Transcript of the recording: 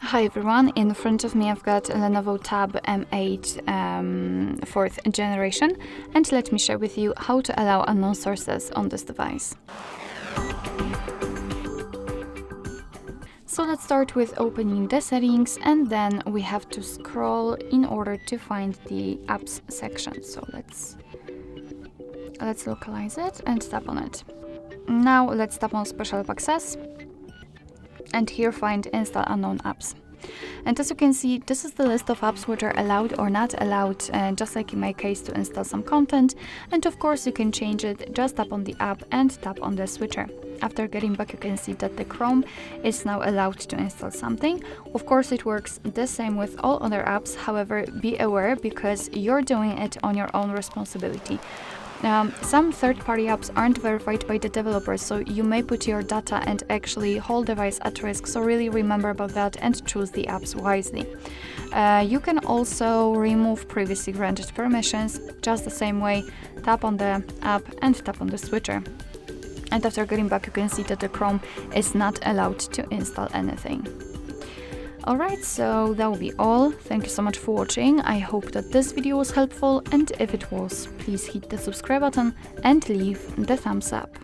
Hi everyone, in front of me I've got LENOVO Tab M8 4th generation, and let me share with you how to allow unknown sources on this device. So let's start with opening the settings, and then we have to scroll in order to find the apps section. So let's localize it and tap on it. Now let's tap on Special App Access, and here find Install Unknown Apps. And as you can see, this is the list of apps which are allowed or not allowed, just like in my case, to install some content. And of course you can change it, just tap on the app and tap on the switcher. After getting back, you can see that the Chrome is now allowed to install something. Of course it works the same with all other apps, however be aware, because you're doing it on your own responsibility. Some third-party apps aren't verified by the developers, so you may put your data and actually whole device at risk, so really remember about that and choose the apps wisely. You can also remove previously granted permissions, just the same way. Tap on the app and tap on the switcher. And after getting back, you can see that the Chrome is not allowed to install anything. Alright, so that will be all. Thank you so much for watching. I hope that this video was helpful, and if it was, please hit the subscribe button and leave the thumbs up.